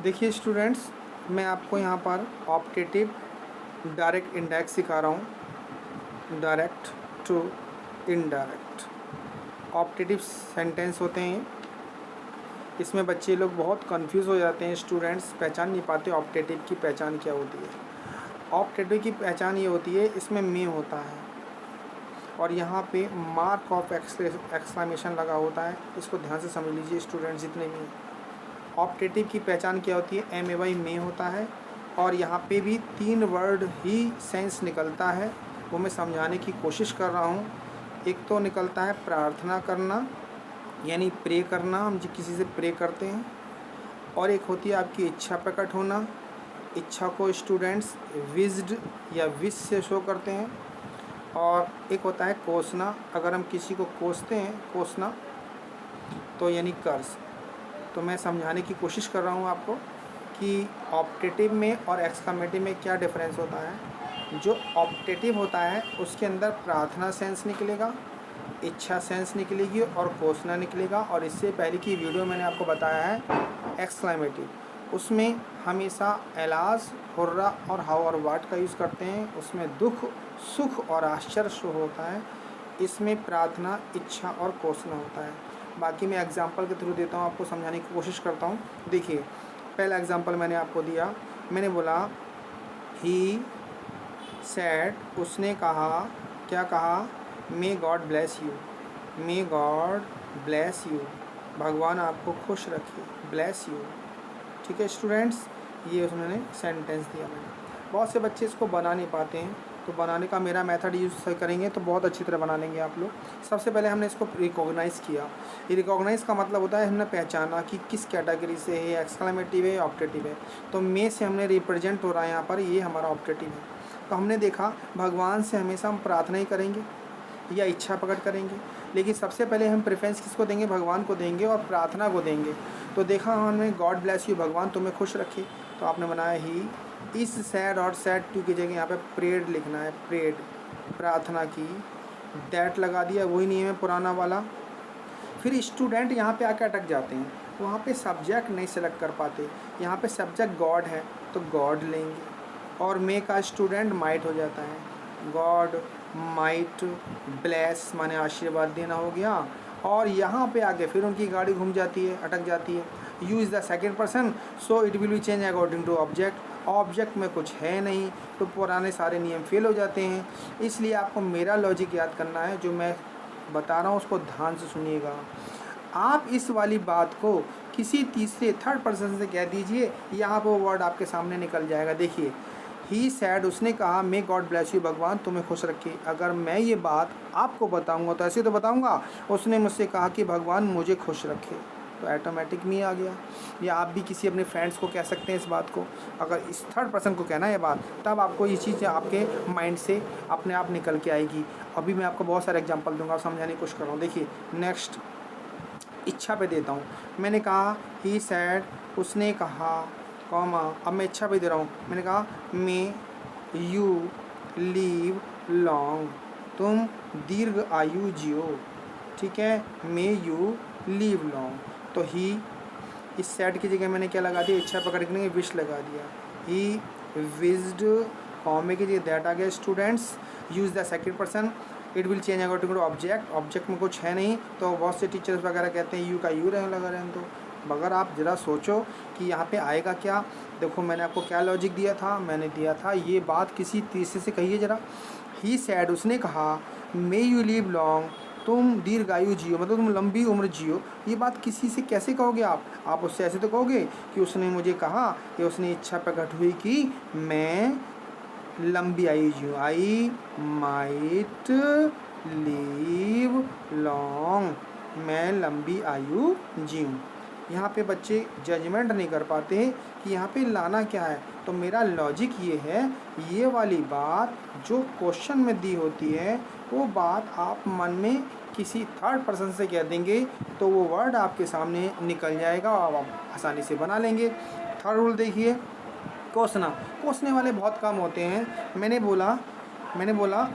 देखिए स्टूडेंट्स, मैं आपको यहाँ पर ऑप्टेटिव डायरेक्ट इंडायरेक्ट सिखा रहा हूँ। Direct to indirect optative sentence होते हैं। इसमें बच्चे लोग बहुत कंफ्यूज हो जाते हैं, स्टूडेंट्स पहचान नहीं पाते ऑप्टेटिव की पहचान क्या होती है। ऑप्टेटिव की पहचान ये होती है, इसमें में होता है और यहाँ पे मार्क ऑफ एक्सक्लेमेशन लगा होता है। इसको ध्यान से समझ लीजिए स्टूडेंट्स जितने भी। ऑप्टेटिव की पहचान क्या होती है, एम ए वाई में होता है और यहाँ पे भी 3 वर्ड ही सेंस निकलता है, वो मैं समझाने की कोशिश कर रहा हूँ। एक तो निकलता है प्रार्थना करना, यानी प्रे करना, हम जो किसी से प्रे करते हैं। और एक होती है आपकी इच्छा प्रकट होना, इच्छा को स्टूडेंट्स विज्ड या विश से शो करते हैं। और एक होता है कोसना, अगर हम किसी को कोसते हैं, कोसना तो यानी कर्ज। तो मैं समझाने की कोशिश कर रहा हूँ आपको कि ऑप्टेटिव में और एक्सक्लेमेटिव में क्या डिफरेंस होता है। जो ऑप्टेटिव होता है उसके अंदर प्रार्थना सेंस निकलेगा, इच्छा सेंस निकलेगी और कोसना निकलेगा। और इससे पहले की वीडियो मैंने आपको बताया है एक्सक्लेमेटिव, उसमें हमेशा एलाज, हुर्रा और हाउ और वाट का यूज़ करते हैं। उसमें दुख, सुख और आश्चर्य शो होता है। इसमें प्रार्थना, इच्छा और कोसना होता है। बाकी मैं एग्जांपल के थ्रू देता हूँ, आपको समझाने की कोशिश करता हूँ। देखिए पहला एग्जांपल मैंने आपको दिया, मैंने बोला ही सैड, उसने कहा, क्या कहा, may God bless you, may God bless you, भगवान आपको खुश रखे, ब्लेस यू। ठीक है स्टूडेंट्स, ये उन्होंने सेंटेंस दिया। मैंने बहुत से बच्चे इसको बना नहीं पाते हैं, तो बनाने का मेरा मेथड यूज़ करेंगे तो बहुत अच्छी तरह बना लेंगे आप लोग। सबसे पहले हमने इसको रिकॉग्नाइज़ किया। ये रिकॉग्नाइज़ का मतलब होता है हमने पहचाना कि किस कैटेगरी से है, एक्सक्लेमेटिव है, ऑप्टेटिव है। तो मे से हमने रिप्रेजेंट हो रहा है यहाँ पर, ये हमारा ऑप्टेटिव है। तो हमने देखा भगवान से हमेशा हम प्रार्थना ही करेंगे या इच्छा प्रकट करेंगे, लेकिन सबसे पहले हम प्रेफरेंस किसको देंगे, भगवान को देंगे और प्रार्थना को देंगे। तो देखा हमने गॉड ब्लेस यू, भगवान तुम्हें खुश रखे, तो आपने बनाया ही। इस सैड और सैड टू की जगह यहाँ पे प्रेड लिखना है, प्रेड, प्रार्थना की। दैट लगा दिया, वही नियम है पुराना वाला। फिर स्टूडेंट यहाँ पे आके अटक जाते हैं, वहाँ पे सब्जेक्ट नहीं सेलेक्ट कर पाते। यहाँ पे सब्जेक्ट गॉड है तो गॉड लेंगे और मे का स्टूडेंट माइट हो जाता है। गॉड माइट ब्लेस माने आशीर्वाद देना हो गया। और यहाँ पे आके फिर उनकी गाड़ी घूम जाती है, अटक जाती है। You is the second person so it will be change according to object. Object में कुछ है नहीं तो पुराने सारे नियम फेल हो जाते हैं। इसलिए आपको मेरा लॉजिक याद करना है, जो मैं बता रहा हूँ उसको ध्यान से सुनिएगा। आप इस वाली बात को किसी तीसरे थर्ड पर्सन से कह दीजिए, यहाँ पर वर्ड आपके सामने निकल जाएगा। देखिए ही सैड, उसने कहा, मे गॉड ब्लेस यू, भगवान तुम्हें खुश रखे। अगर मैं ये बात आपको बताऊंगा तो ऐसे तो बताऊंगा, उसने मुझसे कहा कि भगवान मुझे खुश रखे, तो ऑटोमेटिक में आ गया। या आप भी किसी अपने फ्रेंड्स को कह सकते हैं इस बात को। अगर इस थर्ड पर्सन को कहना है ये बात, तब आपको ये चीज़ आपके माइंड से अपने आप निकल के आएगी। अभी मैं आपको बहुत सारे एग्जाम्पल दूंगा, समझाने की कोशिश कर रहा हूँ। देखिए नेक्स्ट, इच्छा पे देता हूँ। मैंने कहा ही सैड, उसने कहा, कॉमा, अब मैं इच्छा पे दे रहा हूँ। मैंने कहा मे यू लीव लॉन्ग, तुम दीर्घ आयु जियो। ठीक है, मे यू लीव लॉन्ग। तो ही, इस सैड की जगह मैंने क्या लगा दिया, इच्छा पकड़ने के विश लगा दिया। ही विज्ड, कॉमे की जगह दैट आ गया। Students use the second person, it will change according to object. Object में कुछ है नहीं, तो बहुत से टीचर्स वगैरह कहते हैं यू का यू रहने लगा रहने। तो मगर आप ज़रा सोचो कि यहाँ पे आएगा क्या। देखो मैंने आपको क्या लॉजिक दिया था, मैंने दिया था ये बात किसी तीसरे से कहिए ज़रा। ही सैड, उसने कहा, मे यू लिव लॉन्ग, तुम दीर्घायु जियो, मतलब तुम लंबी उम्र जियो। ये बात किसी से कैसे कहोगे आप उससे ऐसे तो कहोगे कि उसने मुझे कहा कि उसने इच्छा प्रकट हुई कि मैं लंबी आयु जियो, आई माइट लिव लॉन्ग, मैं लंबी आयु जीऊँ। यहाँ पे बच्चे जजमेंट नहीं कर पाते कि यहाँ पे लाना क्या है। तो मेरा लॉजिक ये है, ये वाली बात जो क्वेश्चन में दी होती है वो बात आप मन में किसी थर्ड पर्सन से कह देंगे तो वो वर्ड आपके सामने निकल जाएगा और आप आसानी से बना लेंगे। थर्ड रूल देखिए, कोसना, कोसने वाले बहुत कम होते हैं। मैंने बोला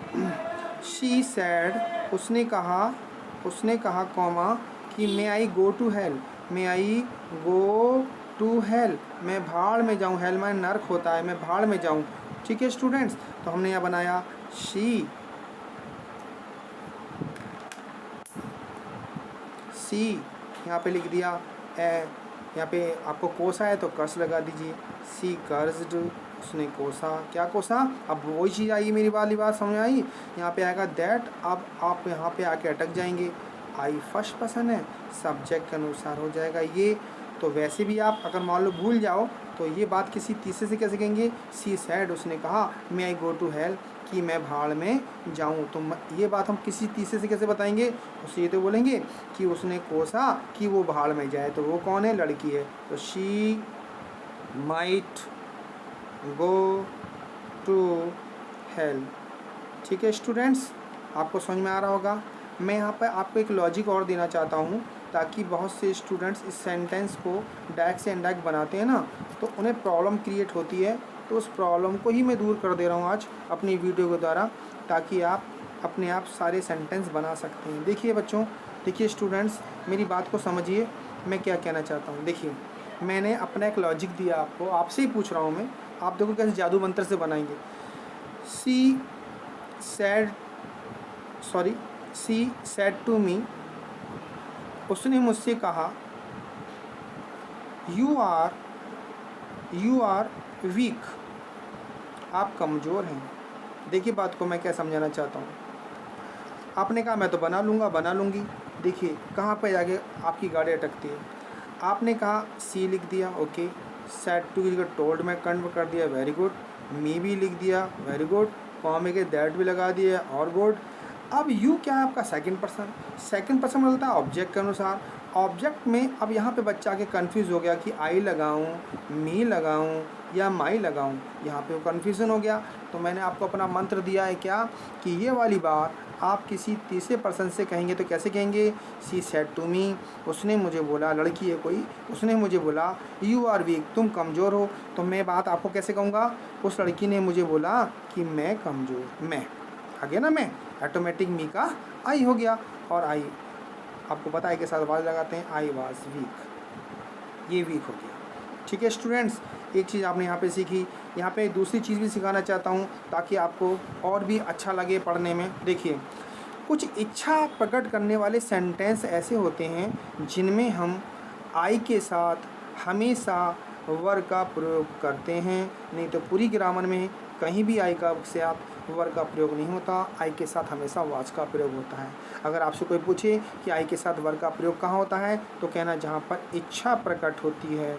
शी सैड, उसने कहा कॉमा कि may I go to hell, may I go to hell, मैं भाड़ में जाऊँ, हेल में नर्क होता है, मैं भाड़ में जाऊँ। ठीक है स्टूडेंट्स, तो हमने यहाँ बनाया शी, सी यहाँ पे लिख दिया ए, यहाँ पे आपको कोसा है तो कर्स लगा दीजिए, सी कर्स्ड, उसने कोसा, क्या कोसा, अब वही चीज़ आई, मेरी वाली बात समझ आई। यहाँ पे आएगा दैट, अब आप यहाँ पे आके अटक जाएंगे, आई फर्स्ट पर्सन है, सब्जेक्ट के अनुसार हो जाएगा ये। तो वैसे भी आप अगर मान लो भूल जाओ तो ये बात किसी तीसरे से कैसे कहेंगे, सी सैड, उसने कहा मे आई गो टू हेल, कि मैं भाड़ में जाऊं। तो ये बात हम किसी तीसरे से कैसे बताएंगे, उसे ये तो बोलेंगे कि उसने कोसा कि वो भाड़ में जाए, तो वो कौन है, लड़की है। तो she might go to hell. ठीक है स्टूडेंट्स, आपको समझ में आ रहा होगा। मैं यहाँ पर आपको एक लॉजिक और देना चाहता हूँ, ताकि बहुत से स्टूडेंट्स इस सेंटेंस को डायरेक्ट से इनडायरेक्ट बनाते हैं ना, तो उन्हें प्रॉब्लम क्रिएट होती है। तो उस प्रॉब्लम को ही मैं दूर कर दे रहा हूँ आज अपनी वीडियो के द्वारा, ताकि आप अपने आप सारे सेंटेंस बना सकते हैं। देखिए बच्चों, देखिए स्टूडेंट्स, मेरी बात को समझिए, मैं क्या कहना चाहता हूँ। देखिए, मैंने अपना एक लॉजिक दिया आपको, आपसे ही पूछ रहा हूँ मैं, आप देखो कैसे जादू मंत्र से बनाएंगे। सी सेड टू मी, उसने मुझसे कहा, यू आर वीक, आप कमज़ोर हैं। देखिए बात को मैं क्या समझाना चाहता हूँ। आपने कहा मैं तो बना लूँगी। देखिए कहाँ पे जाके आपकी गाड़ी अटकती है। आपने कहा सी लिख दिया, ओके, सेड टू की जगह टोल्ड में कन्वर्ट कर दिया, वेरी गुड, मी भी लिख दिया, वेरी गुड, कॉमे के दैट भी लगा दिया, और गुड। अब यू क्या है, आपका सेकंड पर्सन मिलता है ऑब्जेक्ट के अनुसार। ऑब्जेक्ट में अब यहाँ पे बच्चा के कंफ्यूज हो गया कि आई लगाऊँ, मी लगाऊँ या माई लगाऊँ, यहाँ पे वो कन्फ्यूज़न हो गया। तो मैंने आपको अपना मंत्र दिया है क्या, कि ये वाली बात आप किसी तीसरे पर्सन से कहेंगे तो कैसे कहेंगे, सी सेड टू मी, उसने मुझे बोला, लड़की है कोई, उसने मुझे बोला, यू आर वीक, तुम कमज़ोर हो। तो मैं बात आपको कैसे कहूँगा, उस लड़की ने मुझे बोला कि मैं कमज़ोर, मैं आ गया ना, मैं ऑटोमेटिक मी का आई हो गया, और आई आपको पता है के साथ आवाज़ लगाते हैं, आई वाज वीक, ये वीक हो गया। ठीक है स्टूडेंट्स, एक चीज़ आपने यहाँ पे सीखी। यहाँ पे दूसरी चीज़ भी सिखाना चाहता हूँ ताकि आपको और भी अच्छा लगे पढ़ने में। देखिए, कुछ इच्छा प्रकट करने वाले सेंटेंस ऐसे होते हैं जिनमें हम आई के साथ हमेशा वर्ग का प्रयोग करते हैं, नहीं तो पूरी ग्रामर में कहीं भी आई का साथ वर्ग का प्रयोग नहीं होता, आई के साथ हमेशा वाज का प्रयोग होता है। अगर आपसे कोई पूछे कि आई के साथ वर्ग का प्रयोग कहाँ होता है, तो कहना जहाँ पर इच्छा प्रकट होती है,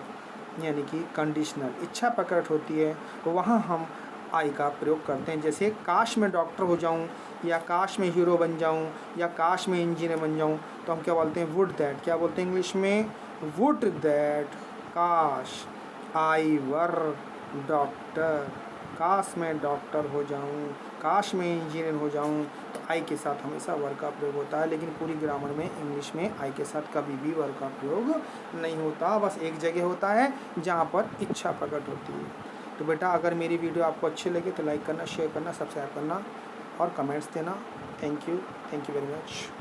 यानी कि कंडीशनल इच्छा प्रकट होती है, वहाँ हम आई का प्रयोग करते हैं। जैसे काश मैं डॉक्टर हो जाऊँ, या काश मैं हीरो बन जाऊँ, या काश मैं इंजीनियर बन जाऊँ, तो हम क्या बोलते हैं, वुड दैट। क्या बोलते हैं इंग्लिश में, वुड दैट, काश आई वर डॉक्टर, काश मैं डॉक्टर हो जाऊँ, काश मैं इंजीनियर हो जाऊँ। तो आई के साथ हमेशा वर्ग का प्रयोग होता है, लेकिन पूरी ग्रामर में इंग्लिश में आई के साथ कभी भी वर्ग का प्रयोग नहीं होता, बस एक जगह होता है जहाँ पर इच्छा प्रकट होती है। तो बेटा, अगर मेरी वीडियो आपको अच्छी लगे तो लाइक करना, शेयर करना, सब्सक्राइब करना और कमेंट्स देना। Thank you very much.